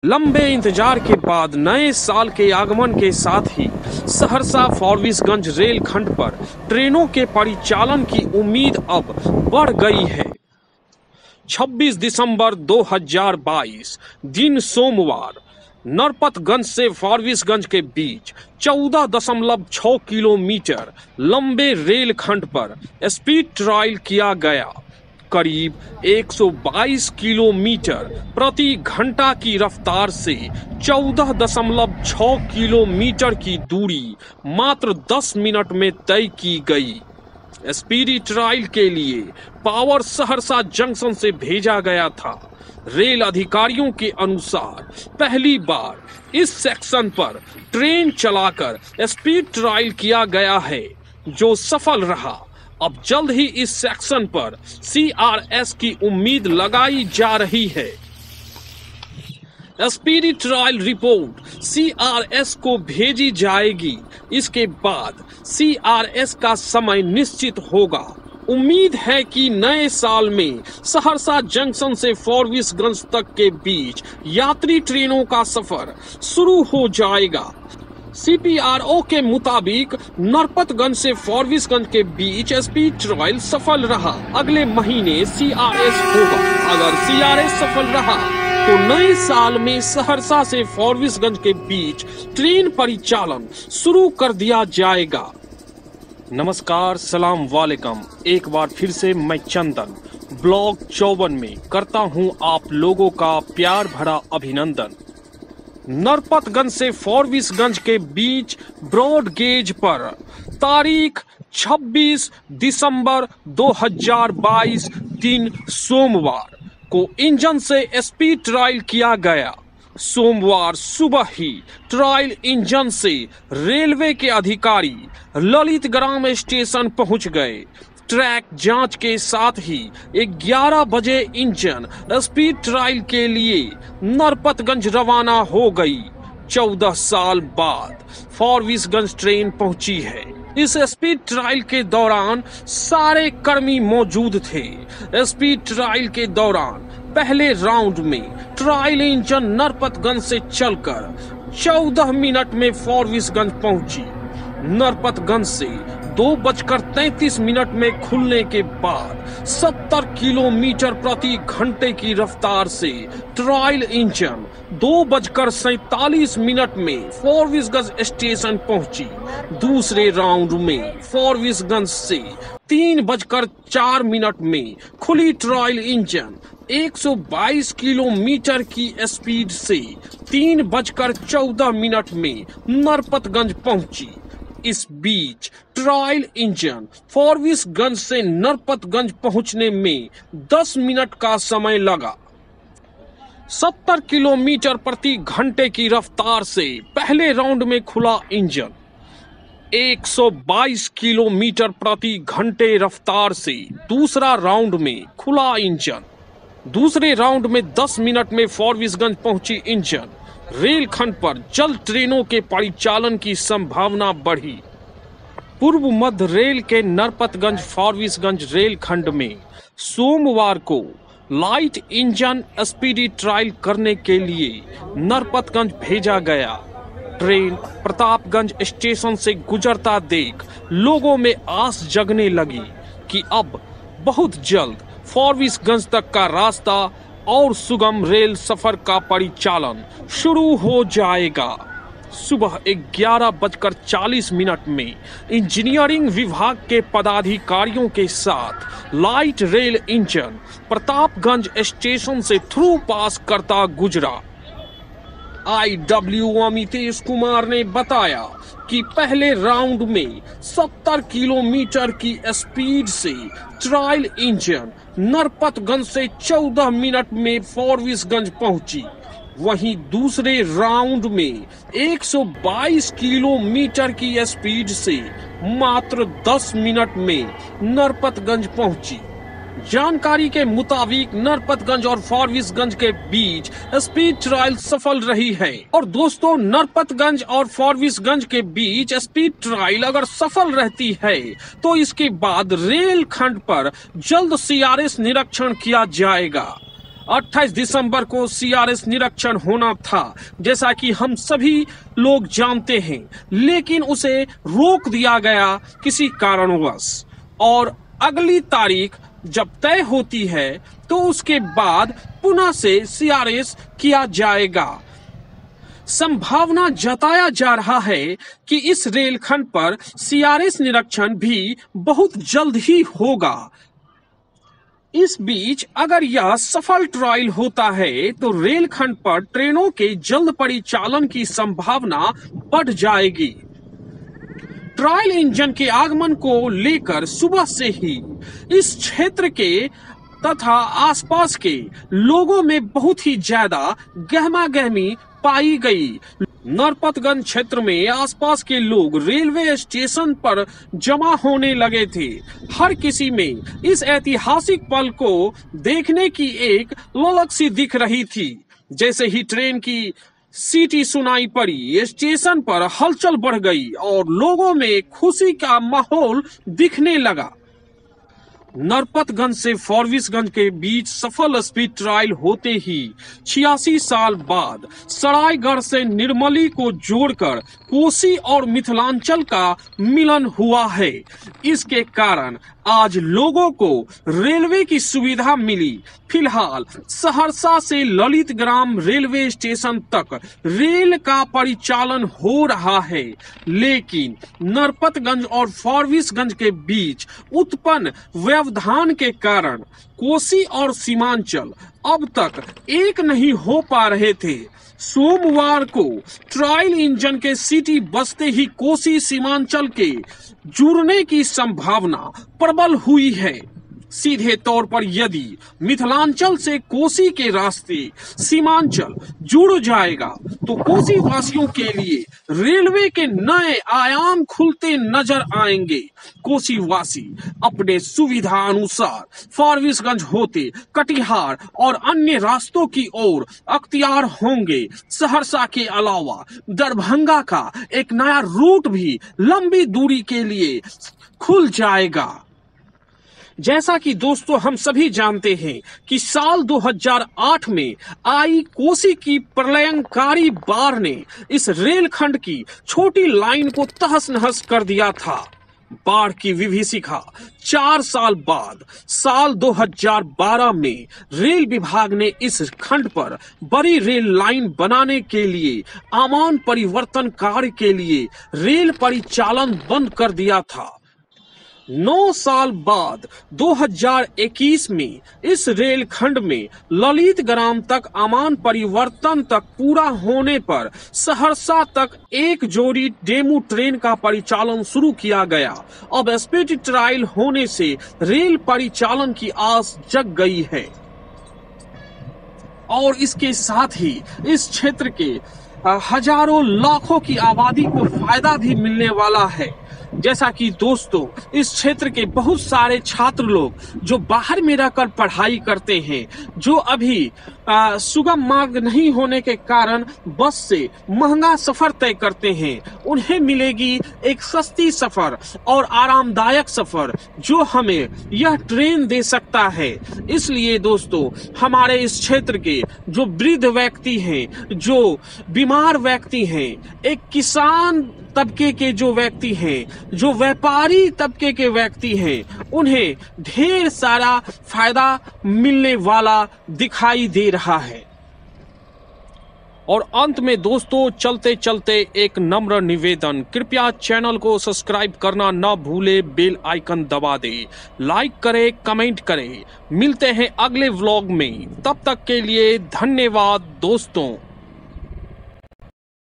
लंबे इंतजार के बाद नए साल के आगमन के साथ ही सहरसा फारबिसगंज रेल खंड पर ट्रेनों के परिचालन की उम्मीद अब बढ़ गई है। 26 दिसंबर 2022 दिन सोमवार नरपतगंज से फारबिसगंज के बीच 14.6 किलोमीटर लंबे रेल खंड पर स्पीड ट्रायल किया गया। करीब 122 किलोमीटर प्रति घंटा की रफ्तार से 14.6 किलोमीटर की दूरी मात्र 10 मिनट में तय की गई। स्पीडी ट्रायल के लिए पावर सहरसा जंक्शन से भेजा गया था। रेल अधिकारियों के अनुसार पहली बार इस सेक्शन पर ट्रेन चलाकर स्पीड ट्रायल किया गया है, जो सफल रहा। अब जल्द ही इस सेक्शन पर CRS की उम्मीद लगाई जा रही है। स्पीडी ट्रायल रिपोर्ट CRS को भेजी जाएगी। इसके बाद CRS का समय निश्चित होगा। उम्मीद है कि नए साल में सहरसा जंक्शन से फारबिसगंज तक के बीच यात्री ट्रेनों का सफर शुरू हो जाएगा। CPRO के मुताबिक नरपतगंज से फारबिसगंज के बीच स्पीड ट्रायल सफल रहा। अगले महीने CRS होगा। अगर CRS सफल रहा तो नए साल में सहरसा से फारबिसगंज के बीच ट्रेन परिचालन शुरू कर दिया जाएगा। नमस्कार, सलाम वालेकुम। एक बार फिर से मैं चंदन ब्लॉग 54 में करता हूं आप लोगों का प्यार भरा अभिनंदन। नरपतगंज से फारबिसगंज के बीच ब्रॉड गेज पर तारीख 26 दिसंबर 2022 दिन सोमवार को इंजन से स्पीड ट्रायल किया गया। सोमवार सुबह ही ट्रायल इंजन से रेलवे के अधिकारी ललितग्राम स्टेशन पहुंच गए। ट्रैक जांच के साथ ही 11 बजे इंजन स्पीड ट्रायल के लिए नरपतगंज रवाना हो गई। 14 साल बाद फारबिसगंज ट्रेन पहुंची है। इस स्पीड ट्रायल के दौरान सारे कर्मी मौजूद थे। स्पीड ट्रायल के दौरान पहले राउंड में ट्रायल इंजन नरपतगंज से चलकर 14 मिनट में फारबिसगंज पहुंची। नरपतगंज से 2:33 में खुलने के बाद 70 किलोमीटर प्रति घंटे की रफ्तार से ट्रायल इंजन 2:47 में फारबिसगंज स्टेशन पहुंची। दूसरे राउंड में फारबिसगंज से 3:04 में खुली ट्रायल इंजन 122 किलोमीटर की स्पीड से 3:14 में नरपतगंज पहुंची। इस बीच ट्रायल इंजन फारबिसगंज से नरपतगंज पहुंचने में 10 मिनट का समय लगा। 70 किलोमीटर प्रति घंटे की रफ्तार से पहले राउंड में खुला इंजन 122 किलोमीटर प्रति घंटे रफ्तार से दूसरा राउंड में खुला इंजन। दूसरे राउंड में 10 मिनट में फारबिसगंज पहुंची इंजन। रेल खंड पर जल्द ट्रेनों के परिचालन की संभावना बढ़ी। पूर्व मध्य रेल के नरपतगंज फारबिसगंज रेल खंड में सोमवार को लाइट इंजन स्पीडी ट्रायल करने के लिए नरपतगंज भेजा गया। ट्रेन प्रतापगंज स्टेशन से गुजरता देख लोगों में आस जगने लगी कि अब बहुत जल्द फारबिसगंज तक का रास्ता और सुगम रेल सफर का परिचालन शुरू हो जाएगा। सुबह 11:40 में इंजीनियरिंग विभाग के पदाधिकारियों के साथ light rail engine Pratapganj station से थ्रू पास करता गुजरा। IW अमितेश कुमार ने बताया कि पहले राउंड में 70 किलोमीटर की स्पीड से ट्रायल इंजन नरपतगंज से 14 मिनट में फारबिसगंज पहुंची। वहीं दूसरे राउंड में 122 किलोमीटर की स्पीड से मात्र 10 मिनट में नरपतगंज पहुंची। जानकारी के मुताबिक नरपतगंज और फारबिसगंज के बीच स्पीड ट्रायल सफल रही है। और दोस्तों, नरपतगंज और फारबिसगंज के बीच स्पीड ट्रायल अगर सफल रहती है तो इसके बाद रेल खंड पर जल्द CRS निरीक्षण किया जाएगा। 28 दिसंबर को सीआरएस निरीक्षण होना था, जैसा कि हम सभी लोग जानते हैं, लेकिन उसे रोक दिया गया किसी कारणवश। और अगली तारीख जब तय होती है तो उसके बाद पुनः से सीआरएस किया जाएगा। संभावना जताया जा रहा है कि इस रेलखंड पर सीआरएस निरीक्षण भी बहुत जल्द ही होगा। इस बीच अगर यह सफल ट्रायल होता है तो रेलखंड पर ट्रेनों के जल्द परिचालन की संभावना बढ़ जाएगी। ट्रायल इंजन के आगमन को लेकर सुबह से ही इस क्षेत्र के तथा आसपास के लोगों में बहुत ही ज्यादा गहमागहमी पाई गई। नरपतगंज क्षेत्र में आसपास के लोग रेलवे स्टेशन पर जमा होने लगे थे। हर किसी में इस ऐतिहासिक पल को देखने की एक ललक सी दिख रही थी। जैसे ही ट्रेन की सीटी सुनाई पड़ी, स्टेशन पर हलचल बढ़ गई और लोगों में खुशी का माहौल दिखने लगा। नरपतगंज से फॉरबिसगंज के बीच सफल स्पीड ट्रायल होते ही 86 साल बाद सरायगढ़ से निर्मली को जोड़कर कोसी और मिथिलांचल का मिलन हुआ है। इसके कारण आज लोगों को रेलवे की सुविधा मिली। फिलहाल सहरसा से ललित ग्राम रेलवे स्टेशन तक रेल का परिचालन हो रहा है, लेकिन नरपतगंज और फॉरबिसगंज के बीच उत्पन्न व्यवधान के कारण कोसी और सीमांचल अब तक एक नहीं हो पा रहे थे। सोमवार को ट्रायल इंजन के सीटी बजते ही कोसी सीमांचल के जुड़ने की संभावना प्रबल हुई है। सीधे तौर पर यदि मिथिलांचल से कोसी के रास्ते सीमांचल जुड़ जाएगा तो कोसी वासियों के लिए रेलवे के नए आयाम खुलते नजर आएंगे। कोसी वासी अपने सुविधा अनुसार फॉरबिसगंज होते कटिहार और अन्य रास्तों की ओर अख्तियार होंगे। सहरसा के अलावा दरभंगा का एक नया रूट भी लंबी दूरी के लिए खुल जाएगा। जैसा कि दोस्तों हम सभी जानते हैं कि साल 2008 में आई कोसी की प्रलयंकारी बाढ़ ने इस रेलखंड की छोटी लाइन को तहस नहस कर दिया था। बाढ़ की विभीषिका 4 साल बाद साल 2012 में रेल विभाग ने इस खंड पर बड़ी रेल लाइन बनाने के लिए आमान परिवर्तन कार्य के लिए रेल परिचालन बंद कर दिया था। 9 साल बाद 2021 में इस रेलखंड में ललित ग्राम तक आमान परिवर्तन तक पूरा होने पर सहरसा तक एक जोड़ी डेमू ट्रेन का परिचालन शुरू किया गया। अब स्पीड ट्रायल होने से रेल परिचालन की आस जग गई है और इसके साथ ही इस क्षेत्र के हजारों लाखों की आबादी को फायदा भी मिलने वाला है। जैसा कि दोस्तों इस क्षेत्र के बहुत सारे छात्र लोग जो बाहर में रहकर पढ़ाई करते हैं, जो अभी सुगम मार्ग नहीं होने के कारण बस से महंगा सफर तय करते हैं, उन्हें मिलेगी एक सस्ती सफर और आरामदायक सफर जो हमें यह ट्रेन दे सकता है। इसलिए दोस्तों हमारे इस क्षेत्र के जो वृद्ध व्यक्ति हैं, जो बीमार व्यक्ति हैं, एक किसान तबके के जो व्यक्ति हैं, जो व्यापारी तबके के व्यक्ति हैं, उन्हें ढेर सारा फायदा मिलने वाला दिखाई दे रहा है। और अंत में दोस्तों चलते चलते एक नम्र निवेदन, कृपया चैनल को सब्सक्राइब करना न भूले, बेल आइकन दबा दे, लाइक करे, कमेंट करे। मिलते हैं अगले व्लॉग में, तब तक के लिए धन्यवाद दोस्तों।